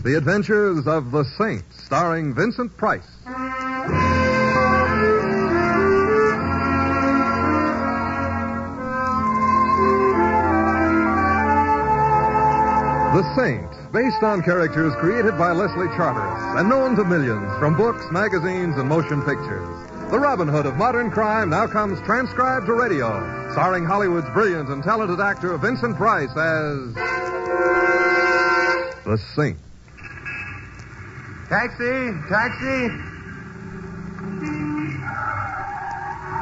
The Adventures of the Saint, starring Vincent Price. The Saint, based on characters created by Leslie Charteris and known to millions from books, magazines, and motion pictures. The Robin Hood of modern crime now comes transcribed to radio, starring Hollywood's brilliant and talented actor Vincent Price as the Saint. Taxi!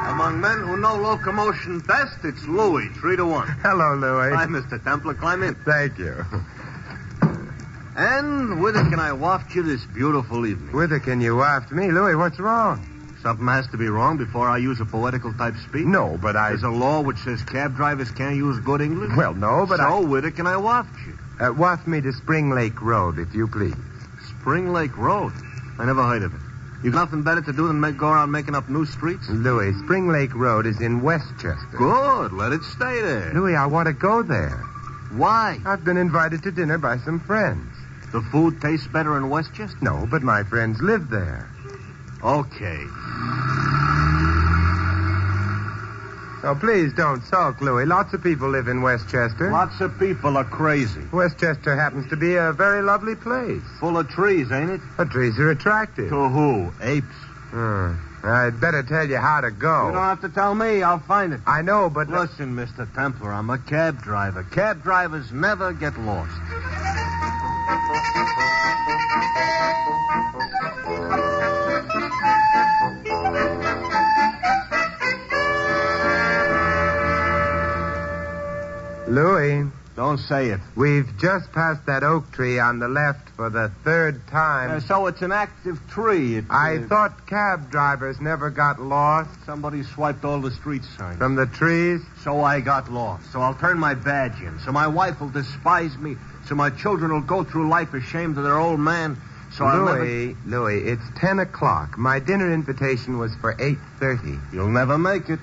Among men who know locomotion best, it's Louis, 3-1. Hello, Louis. Hi, Mr. Templar. Climb in. Thank you. And whither can I waft you this beautiful evening? Whither can you waft me? Louis, what's wrong? Something has to be wrong before I use a poetical type speech. No, but There's a law which says cab drivers can't use good English. Well, no, but whither can I waft you? Waft me to Spring Lake Road, if you please. Spring Lake Road? I never heard of it. You've nothing better to do than go around making up new streets? Louis, Spring Lake Road is in Westchester. Good. Let it stay there. Louis, I want to go there. Why? I've been invited to dinner by some friends. The food tastes better in Westchester? No, but my friends live there. Okay. Oh, please don't sulk, Louis. Lots of people live in Westchester. Lots of people are crazy. Westchester happens to be a very lovely place. Full of trees, ain't it? The trees are attractive. To who? Apes? I'd better tell you how to go. You don't have to tell me. I'll find it. I know, but... Listen, Mr. Templar, I'm a cab driver. Cab drivers never get lost. Louis. Don't say it. We've just passed that oak tree on the left for the third time. So it's an active tree. I thought cab drivers never got lost. Somebody swiped all the street signs. From the trees? So I got lost. So I'll turn my badge in. So my wife will despise me. So my children will go through life ashamed of their old man. So Louis, it's 10 o'clock. My dinner invitation was for 8:30. You'll never make it.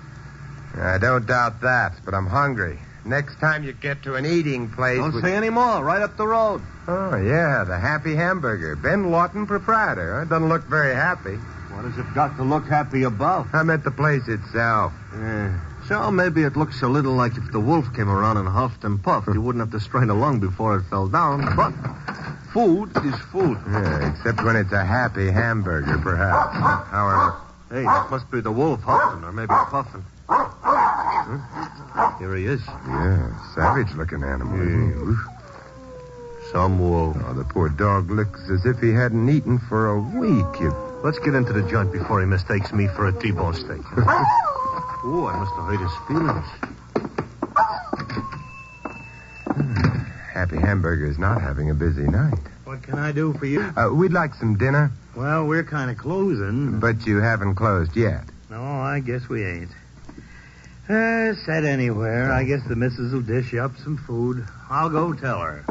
I don't doubt that, but I'm hungry. Next time you get to an eating place... Don't say any more. Right up the road. Oh, yeah, the Happy Hamburger. Ben Lawton, proprietor. It doesn't look very happy. What has it got to look happy above? I meant the place itself. Yeah. So maybe it looks a little like if the wolf came around and huffed and puffed, you wouldn't have to strain a lung before it fell down. But food is food. Yeah, except when it's a Happy Hamburger, perhaps. However... Hey, that must be the wolf huffing or maybe puffing. Here he is. Yeah, savage-looking animal, isn't he? Some wolf. Oh, the poor dog looks as if he hadn't eaten for a week. Let's get into the joint before he mistakes me for a T-bone steak. Oh, I must have hurt his feelings. Happy Hamburger's not having a busy night. What can I do for you? We'd like some dinner. Well, we're kind of closing. But you haven't closed yet. No, I guess we ain't. Set anywhere. I guess the missus will dish you up some food. I'll go tell her.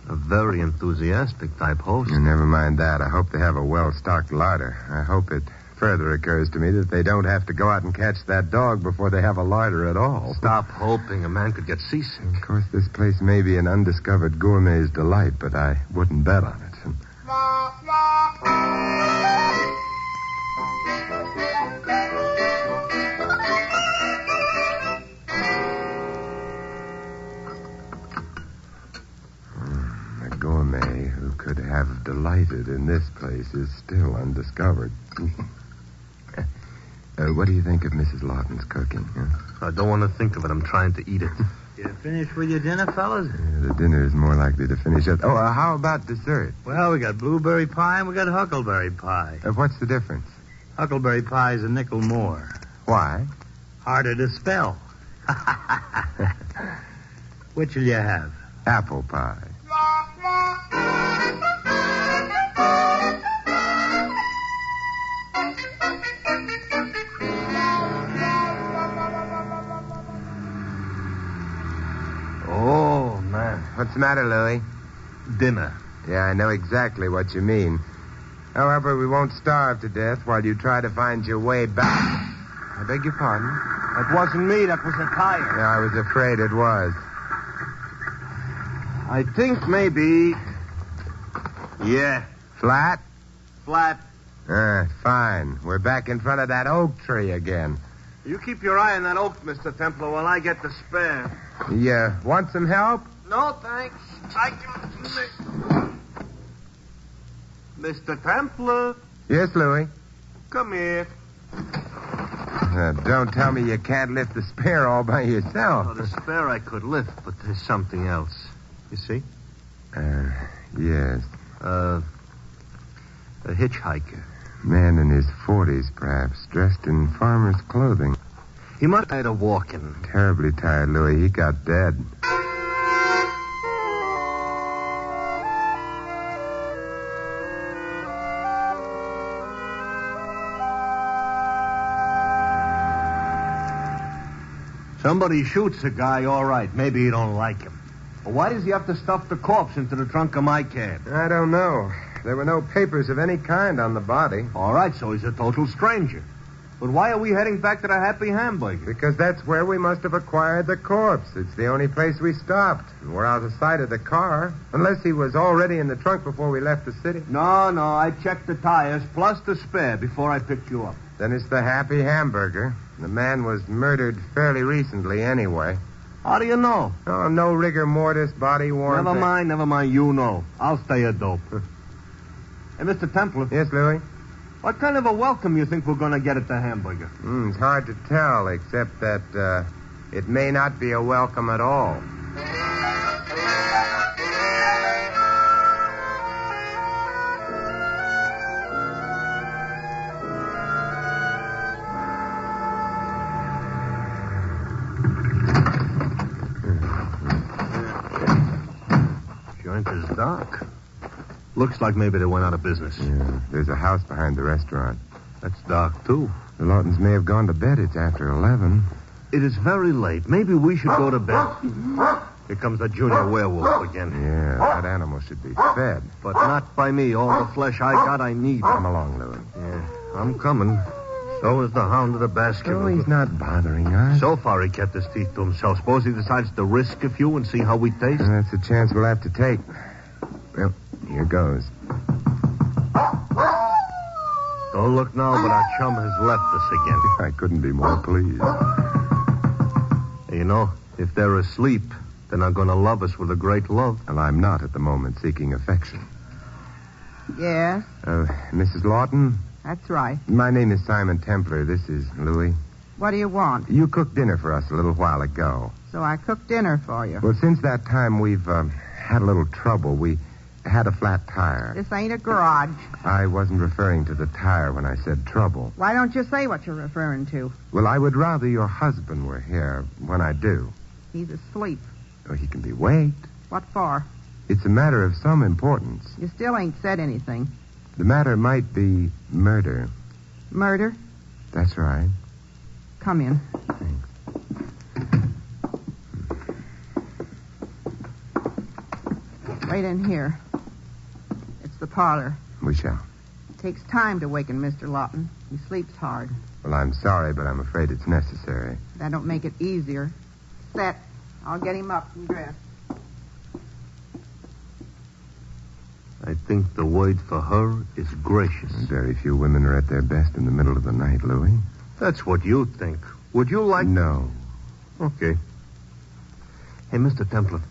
A very enthusiastic type host. Never mind that. I hope they have a well-stocked larder. I hope it further occurs to me that they don't have to go out and catch that dog before they have a larder at all. Stop hoping. A man could get seasick. Of course, this place may be an undiscovered gourmet's delight, but I wouldn't bet on it. A gourmet who could have delighted in this place is still undiscovered. What do you think of Mrs. Lawton's cooking? Huh? I don't want to think of it. I'm trying to eat it. You finished with your dinner, fellas? The dinner is more likely to finish up. Oh, how about dessert? Well, we got blueberry pie and we got huckleberry pie. What's the difference? Huckleberry pie's a nickel more. Why? Harder to spell. Which'll you have? Apple pie. Oh, man. What's the matter, Louis? Dinner. Yeah, I know exactly what you mean. However, we won't starve to death while you try to find your way back. I beg your pardon? That wasn't me. That was a tire. Yeah, I was afraid it was. I think maybe Yeah. Flat? Flat. Fine. We're back in front of that oak tree again. You keep your eye on that oak, Mr. Templar, while I get the spare. You want some help? No, thanks. I can... Mr. Templar, Yes, Louis. come here. Don't tell me you can't lift the spare all by yourself. Oh, the spare I could lift, but there's something else. You see? Yes. A hitchhiker. Man in his 40s, perhaps, dressed in farmer's clothing. He might have had a walking. Terribly tired, Louis. He got dead. Somebody shoots a guy, all right. Maybe you don't like him. But why does he have to stuff the corpse into the trunk of my cab? I don't know. There were no papers of any kind on the body. All right, so he's a total stranger. But why are we heading back to the Happy Hamburger? Because that's where we must have acquired the corpse. It's the only place we stopped. We're out of sight of the car. Unless he was already in the trunk before we left the city. No, I checked the tires plus the spare before I picked you up. Then it's the Happy Hamburger. The man was murdered fairly recently anyway. How do you know? Oh, no rigor mortis, body worn. Never mind, you know. I'll stay a dope. Hey, Mr. Templar. Yes, Louis? What kind of a welcome you think we're going to get at the Hamburger? It's hard to tell, except that it may not be a welcome at all. Joint is dark. Looks like maybe they went out of business. Yeah, there's a house behind the restaurant. That's dark, too. The Lawtons may have gone to bed. It's after 11. It is very late. Maybe we should go to bed. Here comes the junior werewolf again. Yeah, that animal should be fed. But not by me. All the flesh I got, I need. Come along, Louis. Yeah, I'm coming. So is the hound of the basket. Oh, he's not bothering us. So far, he kept his teeth to himself. Suppose he decides to risk a few and see how we taste? That's a chance we'll have to take. Well, here goes. Don't look now, but our chum has left us again. I couldn't be more pleased. You know, if they're asleep, they're not going to love us with a great love. Well, I'm not at the moment seeking affection. Yes, Mrs. Lawton? that's right. My name is Simon Templar. This is Louis. What do you want? You cooked dinner for us a little while ago. So I cooked dinner for you. Well, since that time, we've had a little trouble. We had a flat tire. This ain't a garage. I wasn't referring to the tire when I said trouble. Why don't you say what you're referring to? Well, I would rather your husband were here when I do. He's asleep. Oh, he can be waked. What for? It's a matter of some importance. You still ain't said anything. The matter might be murder. Murder? That's right. Come in. Wait in here. It's the parlor. We shall. It takes time to waken Mr. Lawton. He sleeps hard. Well, I'm sorry, but I'm afraid it's necessary. That don't make it easier. Set. I'll get him up and dressed. I think the word for her is gracious. Very few women are at their best in the middle of the night, Louis. That's what you think. Would you like... No. Okay. Hey, Mr. Templar,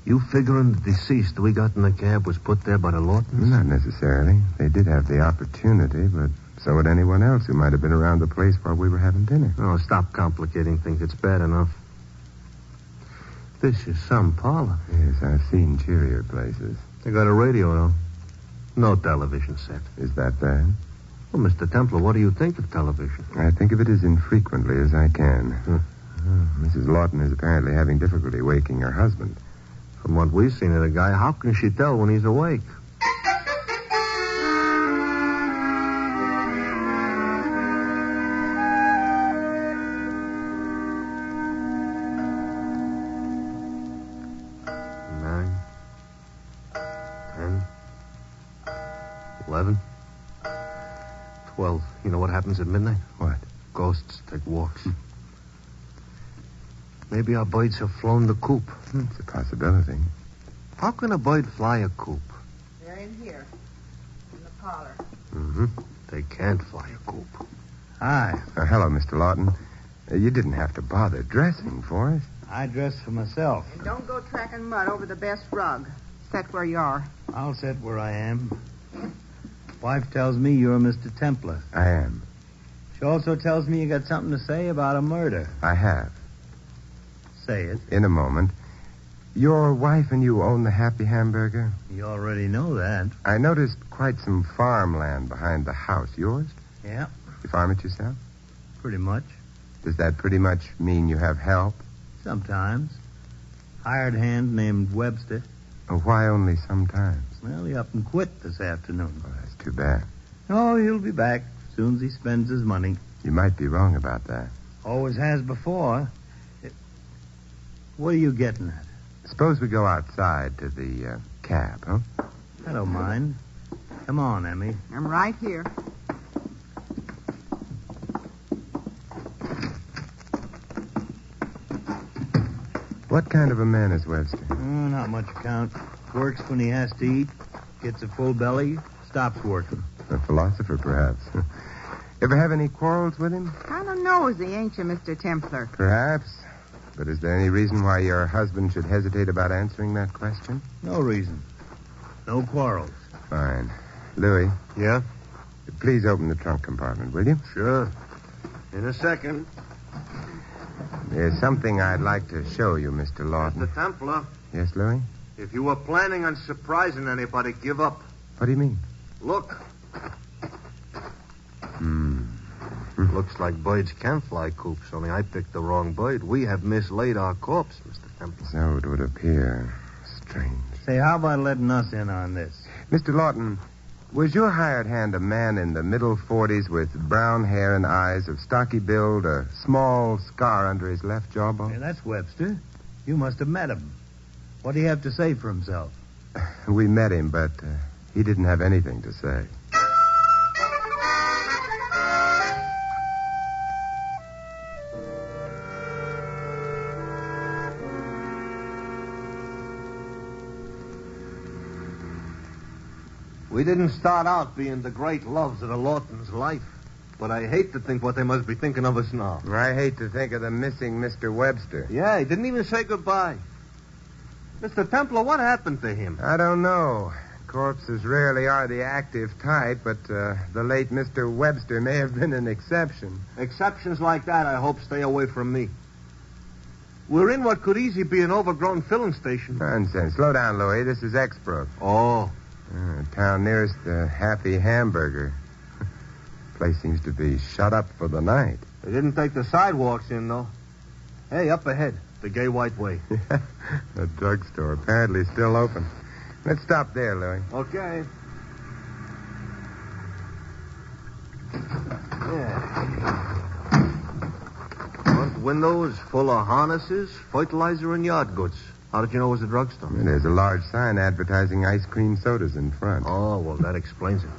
you figuring the deceased we got in the cab was put there by the Lawtons? Not necessarily. They did have the opportunity, but so would anyone else who might have been around the place while we were having dinner. Oh, stop complicating things. It's bad enough. This is some parlor. Yes, I've seen cheerier places. They got a radio, though. No television set. Is that bad? Well, Mr. Templar, what do you think of television? I think of it as infrequently as I can. Mrs. Lawton is apparently having difficulty waking her husband. From what we've seen of the guy, how can she tell when he's awake? Nine, 10, 11, 12. You know what happens at midnight? What? Ghosts take walks. Maybe our birds have flown the coop. It's a possibility. How can a bird fly a coop? They're in here. parlor. Mm-hmm. They can't fly a coop. Hi. Hello, Mr. Lawton. You didn't have to bother dressing for us. I dress for myself. And don't go tracking mud over the best rug. Sit where you are. I'll sit where I am. Wife tells me you're Mr. Templar. I am. She also tells me you got something to say about a murder. I have. Say it. In a moment. Your wife and you own the Happy Hamburger? You already know that. I noticed quite some farmland behind the house. Yours? Yeah, You farm it yourself? pretty much. Does that pretty much mean you have help? Sometimes. Hired hand named Webster. Or why only sometimes? Well, he up and quit this afternoon. Oh, that's too bad. Oh, he'll be back as soon as he spends his money. You might be wrong about that. Always has before. What are you getting at? Suppose we go outside to the cab, huh? I don't mind. Come on, Emmy. I'm right here. What kind of a man is Webster? Oh, not much account. Works when he has to eat. Gets a full belly. Stops working. A philosopher, perhaps. Ever have any quarrels with him? Kind of nosy, ain't you, Mr. Templar? Perhaps. But is there any reason why your husband should hesitate about answering that question? No reason. No quarrels. Fine. Louis, Yeah? please open the trunk compartment, will you? Sure. In a second. There's something I'd like to show you, Mr. Lawton. Mr. Templar, Yes, Louis? if you were planning on surprising anybody, give up. What do you mean? Look. Hmm. Looks like birds can fly coops, only I picked the wrong bird. We have mislaid our corpse, Mr. Templar. So it would appear. Strange. Say, how about letting us in on this? Mr. Lawton, was your hired hand a man in the middle 40s with brown hair and eyes, of stocky build, a small scar under his left Hey, jawbone? that's Webster. You must have met him. What do he have to say for himself? We met him, but he didn't have anything to say. We didn't start out being the great loves of the Lawton's life, but I hate to think what they must be thinking of us now. I hate to think of the missing Mr. Webster. Yeah, he didn't even say goodbye. Mr. Templar, what happened to him? I don't know. Corpses rarely are the active type, but the late Mr. Webster may have been an exception. Exceptions like that, I hope, stay away from me. We're in what could easily be an overgrown filling station. Nonsense. Slow down, Louis. This is Exbrook. Oh. Town nearest the Happy Hamburger. Place seems to be shut up for the night. They didn't take the sidewalks in, though. Hey, up ahead, the Gay White Way. A drugstore, apparently still open. Let's stop there, Louis. Okay. Yeah. Front windows full of harnesses, fertilizer, and yard goods. How did you know it was a drugstore? There's a large sign advertising ice cream sodas in front. Oh, well, that explains it.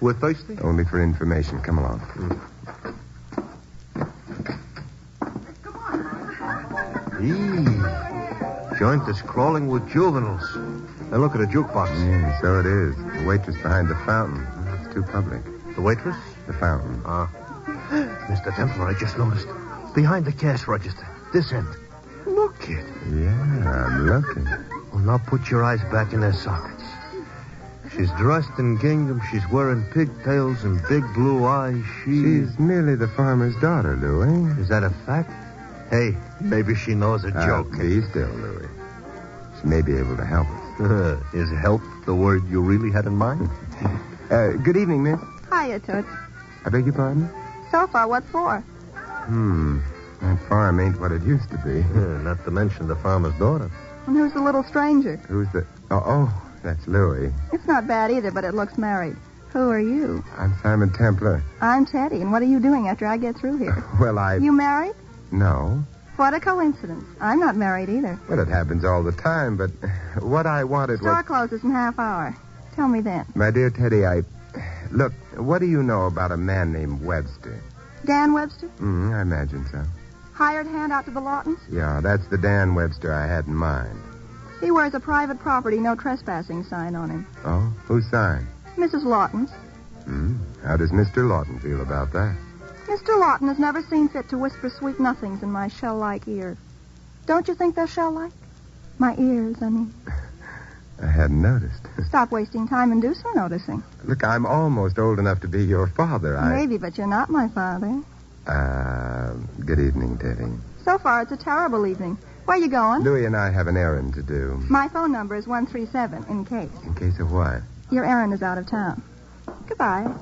We're thirsty? Only for information. Come along. Come on, Joint is crawling with juveniles. Now look at the jukebox. Yeah, so it is. The waitress behind the fountain. It's too public. The waitress? The fountain. Mr. Templar, I just noticed. Behind the cash register. This end. Look, kid. Yeah, I'm looking. Well, now put your eyes back in their sockets. She's dressed in gingham. She's wearing pigtails and big blue eyes. She's merely the farmer's daughter, Louis. Is that a fact? Hey, maybe she knows a joke. Be still, Louis. She may be able to help us. Is help the word you really had in mind? Good evening, miss. Hiya, Toots. I beg your pardon? So far, what for? That farm ain't what it used to be. Not to mention the farmer's daughter. And who's the little stranger? Who's the... Oh, that's Louis. It's not bad either, but it looks married. Who are you? I'm Simon Templar. I'm Teddy, and what are you doing after I get through here? Well, You married? No. What a coincidence. I'm not married either. Well, it happens all the time, but what I wanted Store was... closes in half hour. Tell me then. My dear Teddy, Look, what do you know about a man named Webster? Dan Webster? I imagine so. Hired hand out to the Lawtons? Yeah, that's the Dan Webster I had in mind. He wears a private property, no trespassing sign on him. Oh? Whose sign? Mrs. Lawton's. How does Mr. Lawton feel about that? Mr. Lawton has never seen fit to whisper sweet nothings in my shell-like ear. Don't you think they're shell-like? My ears, I mean. I hadn't noticed. Stop wasting time and do some noticing. Look, I'm almost old enough to be your father. Maybe, but you're not my father. Good evening, Teddy. So far, it's a terrible evening. Where you going? Louis and I have an errand to do. My phone number is 137, in case. In case of what? Your errand is out of town. Goodbye.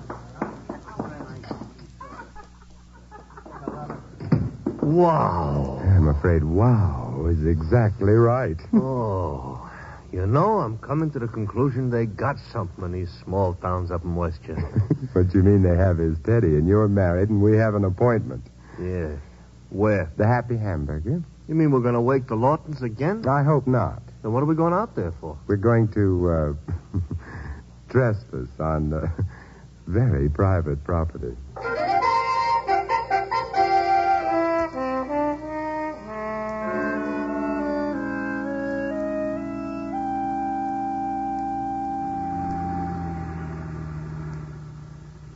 Wow. I'm afraid wow is exactly right. Oh, you know, I'm coming to the conclusion they got something in these small towns up in Westchester. What you mean they have is Teddy, and you're married, and we have an appointment. Yeah. Where? The Happy Hamburger. You mean we're going to wake the Lawtons again? I hope not. Then what are we going out there for? We're going to trespass on very private property.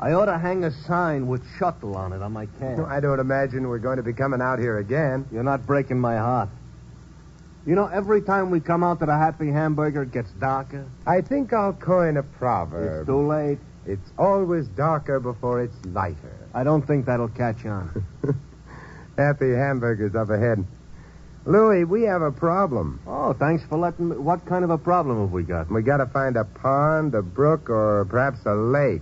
I ought to hang a sign with shuttle on it on my cab. I don't imagine we're going to be coming out here again. You're not breaking my heart. You know, every time we come out to the Happy Hamburger, it gets darker. I think I'll coin a proverb. It's too late. It's always darker before it's lighter. I don't think that'll catch on. Happy Hamburger's up ahead. Louis, we have a problem. Oh, thanks for letting me... What kind of a problem have we got? We got to find a pond, a brook, or perhaps a lake.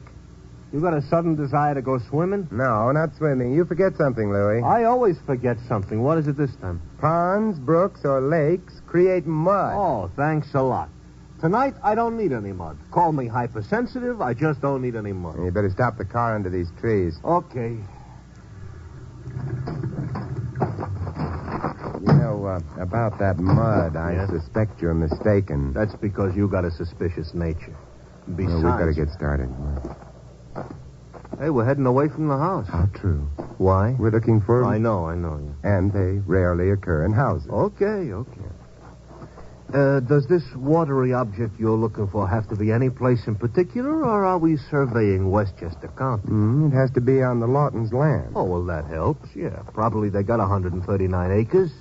You got a sudden desire to go swimming? No, not swimming. You forget something, Louis. I always forget something. What is it this time? Ponds, brooks, or lakes create mud. Oh, thanks a lot. Tonight, I don't need any mud. Call me hypersensitive. I just don't need any mud. You better stop the car under these trees. Okay. You know, about that mud, I Yes? suspect you're mistaken. That's because you got a suspicious nature. Besides... Well, we better get started. Hey, we're heading away from the house. How true. Why? We're looking for... I know, yeah. And they rarely occur in houses. Okay. Does this watery object you're looking for have to be any place in particular, or are we surveying Westchester County? It has to be on the Lawtons' land. Oh, well, that helps, yeah. Probably they got 139 acres.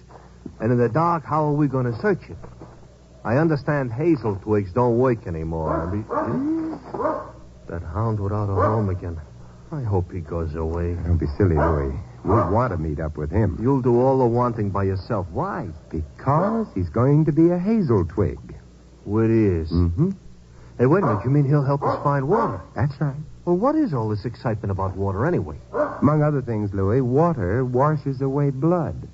And in the dark, how are we going to search it? I understand hazel twigs don't work anymore. That hound without a home again. I hope he goes away. Don't be silly, Louis. We want to meet up with him. You'll do all the wanting by yourself. Why? Because he's going to be a hazel twig. What is? Mm-hmm. Hey, wait a minute. You mean he'll help us find water? That's right. Well, what is all this excitement about water anyway? Among other things, Louis, water washes away blood.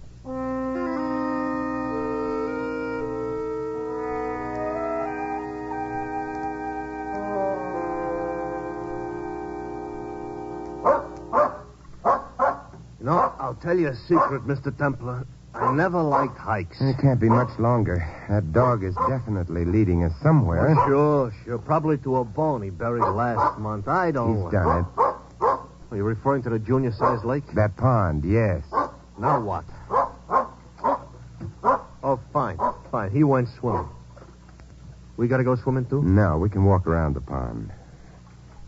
No, I'll tell you a secret, Mr. Templar. I never liked hikes. It can't be much longer. That dog is definitely leading us somewhere. Sure. Probably to a bone he buried last month. I don't... He's done it. Are you referring to the junior-sized lake? That pond, yes. Now what? Oh, fine. He went swimming. We got to go swimming, too? No, we can walk around the pond.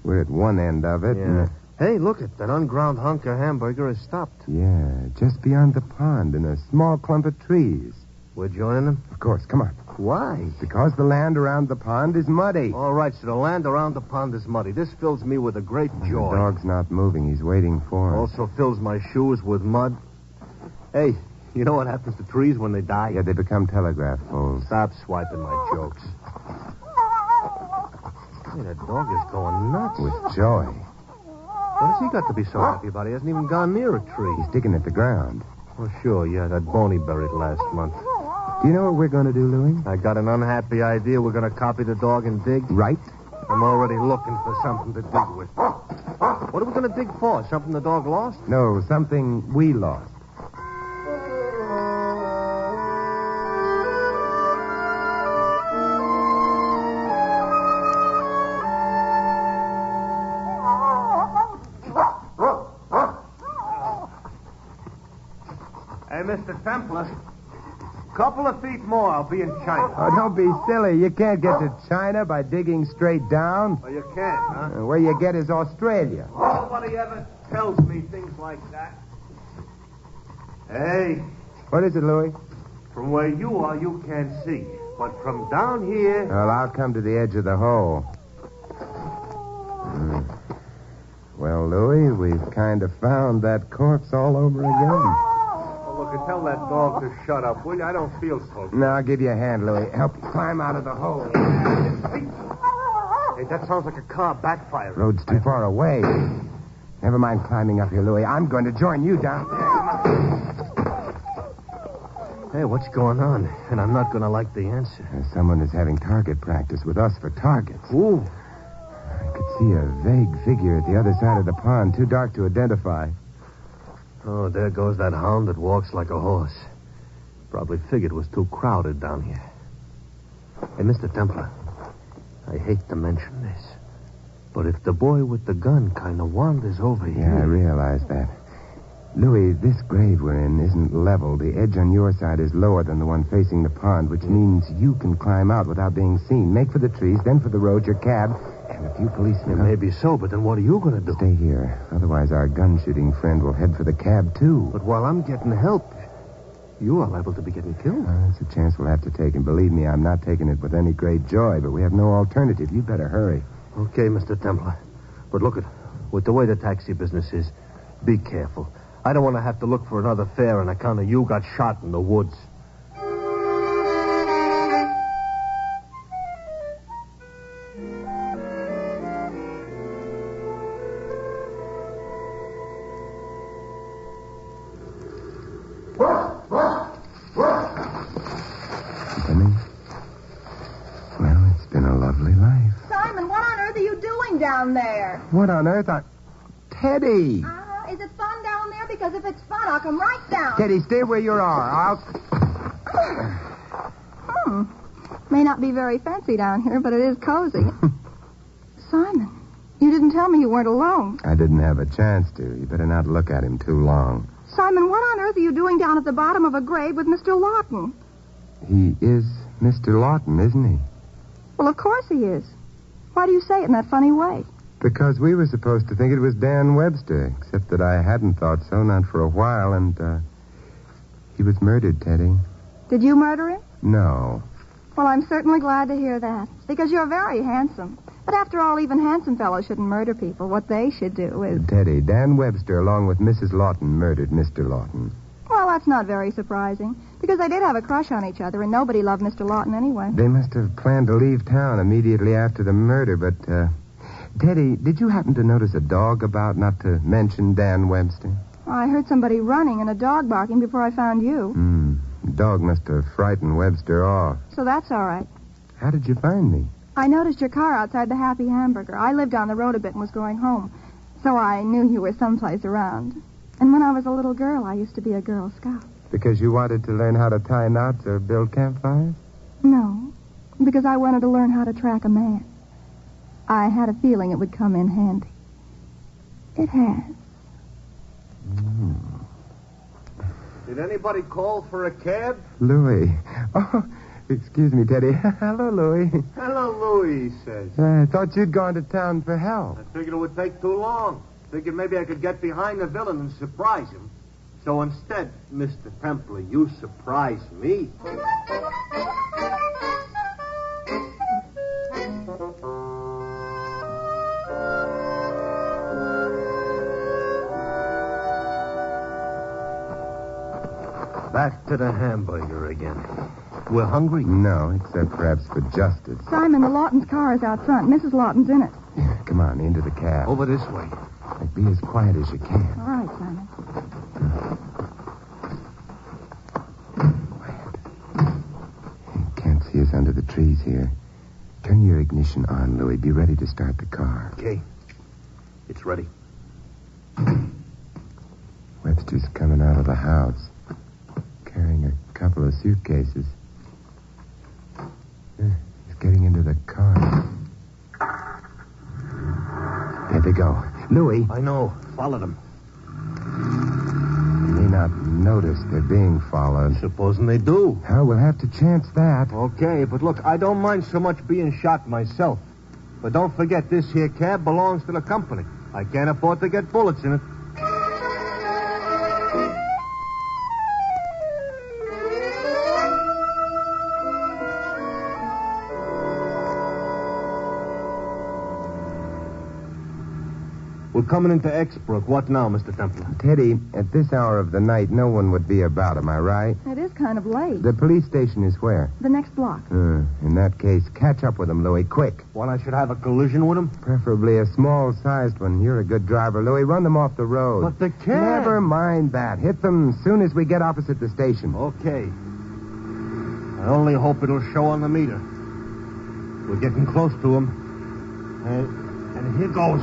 We're at one end of it. Yeah. Hey, look it. That unground hunk of hamburger has stopped. Yeah, just beyond the pond in a small clump of trees. We're joining them? Of course, come on. Why? Because the land around the pond is muddy. All right, so the land around the pond is muddy. This fills me with a great joy. The dog's not moving. He's waiting for us. Also fills my shoes with mud. Hey, you know what happens to trees when they die? Yeah, they become telegraph poles. Stop swiping my jokes. Hey, that dog is going nuts. With joy. What has he got to be so happy about? He hasn't even gone near a tree. He's digging at the ground. Oh, sure, yeah, that bone he buried last month. Do you know what we're going to do, Louis? I got an unhappy idea. We're going to copy the dog and dig. Right? I'm already looking for something to dig with. What are we going to dig for? Something the dog lost? No, something we lost. Hey, Mr. Templar. Couple of feet more, I'll be in China. Oh, don't be silly. You can't get to China by digging straight down. Well, you can't, huh? Where you get is Australia. Nobody ever tells me things like that. Hey, What is it, Louis? from where you are, you can't see. But from down here... Well, I'll come to the edge of the hole. Well, Louis, we've kind of found that corpse all over again. Oh, look, tell that dog to shut up, will you? I don't feel so good. No, I'll give you a hand, Louis. Help you climb out of the hole. Hey, that sounds like a car backfiring. Road's too far away. Never mind climbing up here, Louis. I'm going to join you down there. Hey, what's going on? And I'm not going to like the answer. Someone is having target practice with us for targets. Ooh. I could see a vague figure at the other side of the pond, too dark to identify. Oh, there goes that hound that walks like a horse. Probably figured it was too crowded down here. Hey, Mr. Templar, I hate to mention this, but if the boy with the gun kind of wanders over Yeah, here... I realize that. Louis, this grave we're in isn't level. The edge on your side is lower than the one facing the pond, which means you can climb out without being seen. Make for the trees, then for the road, your cab, and a few policemen. Maybe so, but then what are you going to do? Stay here. Otherwise, our gun-shooting friend will head for the cab, too. But while I'm getting help, you are liable to be getting killed. That's a chance we'll have to take, and believe me, I'm not taking it with any great joy, but we have no alternative. You better hurry. Okay, Mr. Templar. But look, with the way the taxi business is, be careful. I don't want to have to look for another fare on account of you got shot in the woods. Jimmy? Well, it's been a lovely life. Simon, what on earth are you doing down there? What on earth? Teddy! Is it fun down there? Because if it's fun, I'll come right down. Teddy, stay where you are. May not be very fancy down here, but it is cozy. Simon, you didn't tell me you weren't alone. I didn't have a chance to. You better not look at him too long. Simon, what on earth are you doing down at the bottom of a grave with Mr. Lawton? He is Mr. Lawton, isn't he? Well, of course he is. Why do you say it in that funny way? Because we were supposed to think it was Dan Webster, except that I hadn't thought so, not for a while, and, he was murdered, Teddy. Did you murder him? No. Well, I'm certainly glad to hear that, because you're very handsome. But after all, even handsome fellows shouldn't murder people. What they should do is... Teddy, Dan Webster, along with Mrs. Lawton, murdered Mr. Lawton. Well, that's not very surprising, because they did have a crush on each other, and nobody loved Mr. Lawton anyway. They must have planned to leave town immediately after the murder, but, Teddy, did you happen to notice a dog about, not to mention Dan Webster? I heard somebody running and a dog barking before I found you. The dog must have frightened Webster off. So that's all right. How did you find me? I noticed your car outside the Happy Hamburger. I lived on the road a bit and was going home, so I knew you were someplace around. And when I was a little girl, I used to be a Girl Scout. Because you wanted to learn how to tie knots or build campfires? No, because I wanted to learn how to track a man. I had a feeling it would come in handy. It has. Did anybody call for a cab? Louis. Oh, excuse me, Teddy. Hello, Louis. Hello, Louis, he says. I thought you'd gone to town for help. I figured it would take too long. Figured maybe I could get behind the villain and surprise him. So instead, Mr. Templar, you surprise me. Back to the hamburger again. We're hungry? No, except perhaps for justice. Simon, the Lawton's car is out front. Mrs. Lawton's in it. Come on, into the cab. Over this way. Be as quiet as you can. All right, Simon. Can't see us under the trees here. Turn your ignition on, Louis. Be ready to start the car. Okay. It's ready. Webster's coming out of the house, carrying a couple of suitcases. He's getting into the car. There they go. Louis. I know. Follow them. They may not notice they're being followed. Supposing they do. Oh, we'll have to chance that. Okay, but look, I don't mind so much being shot myself. But don't forget, this here cab belongs to the company. I can't afford to get bullets in it. We're coming into Exbrook. What now, Mr. Templar? Teddy, at this hour of the night, no one would be about, am I right? It is kind of late. The police station is where? The next block. In that case, catch up with them, Louis, quick. What, I should have a collision with him? Preferably a small-sized one. You're a good driver, Louis. Run them off the road. But the cab... Never mind that. Hit them as soon as we get opposite the station. Okay. I only hope it'll show on the meter. We're getting close to him. And here goes.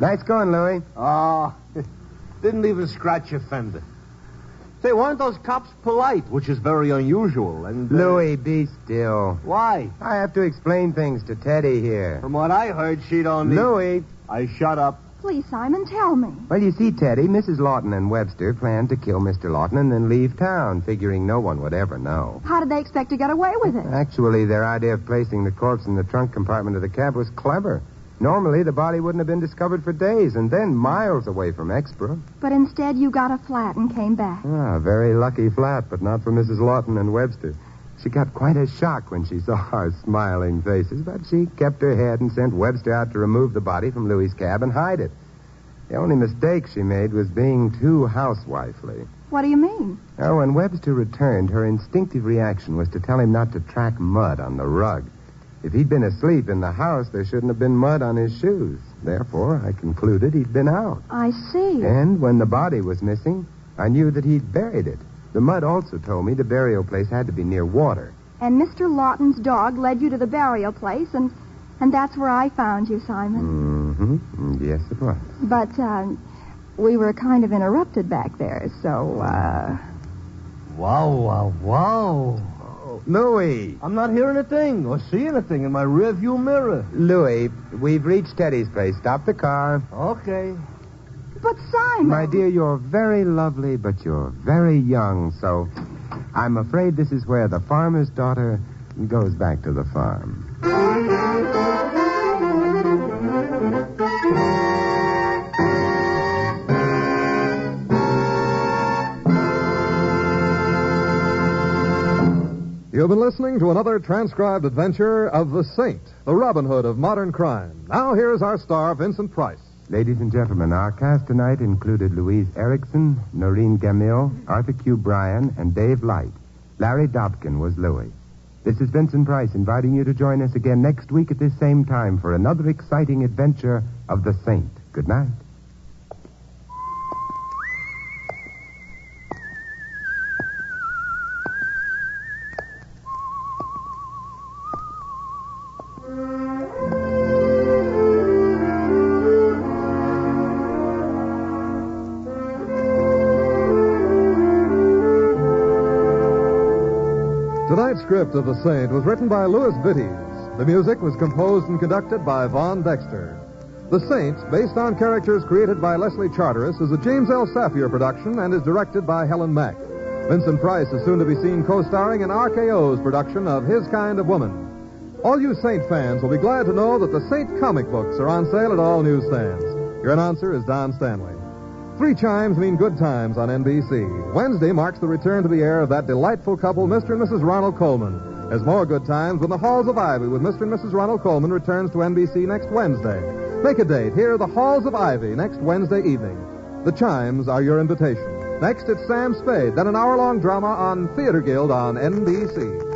Nice going, Louis. Oh, didn't even scratch your fender. Say, weren't those cops polite, which is very unusual, and... Louis, be still. Why? I have to explain things to Teddy here. From what I heard, she don't need... Louis. I shut up. Please, Simon, tell me. Well, you see, Teddy, Mrs. Lawton and Webster planned to kill Mr. Lawton and then leave town, figuring no one would ever know. How did they expect to get away with it? Actually, their idea of placing the corpse in the trunk compartment of the cab was clever. Normally, the body wouldn't have been discovered for days, and then miles away from Exborough. But instead, you got a flat and came back. Ah, very lucky flat, but not for Mrs. Lawton and Webster. She got quite a shock when she saw our smiling faces, but she kept her head and sent Webster out to remove the body from Louis's cab and hide it. The only mistake she made was being too housewifely. What do you mean? Oh, when Webster returned, her instinctive reaction was to tell him not to track mud on the rug. If he'd been asleep in the house, there shouldn't have been mud on his shoes. Therefore, I concluded he'd been out. I see. And when the body was missing, I knew that he'd buried it. The mud also told me the burial place had to be near water. And Mr. Lawton's dog led you to the burial place, and that's where I found you, Simon. Mm-hmm. Yes, it was. But, we were kind of interrupted back there, so, Wow. Louis! I'm not hearing a thing or seeing anything in my rearview mirror. Louis, we've reached Teddy's place. Stop the car. Okay. But Simon... My dear, you're very lovely, but you're very young, so I'm afraid this is where the farmer's daughter goes back to the farm. You've been listening to another transcribed adventure of the Saint, the Robin Hood of modern crime. Now here's our star, Vincent Price. Ladies and gentlemen, our cast tonight included Louise Erickson, Noreen Gamil, Arthur Q. Bryan, and Dave Light. Larry Dobkin was Louis. This is Vincent Price inviting you to join us again next week at this same time for another exciting adventure of the Saint. Good night. Tonight's script of The Saint was written by Louis Vittes. The music was composed and conducted by Von Dexter. The Saint, based on characters created by Leslie Charteris, is a James L. Safier production and is directed by Helen Mack. Vincent Price is soon to be seen co-starring in RKO's production of His Kind of Woman. All you Saint fans will be glad to know that the Saint comic books are on sale at all newsstands. Your announcer is Don Stanley. 3 chimes mean good times on NBC. Wednesday marks the return to the air of that delightful couple, Mr. and Mrs. Ronald Coleman. There's more good times when The Halls of Ivy with Mr. and Mrs. Ronald Coleman returns to NBC next Wednesday. Make a date. Hear The Halls of Ivy next Wednesday evening. The chimes are your invitation. Next, it's Sam Spade, then an hour-long drama on Theater Guild on NBC.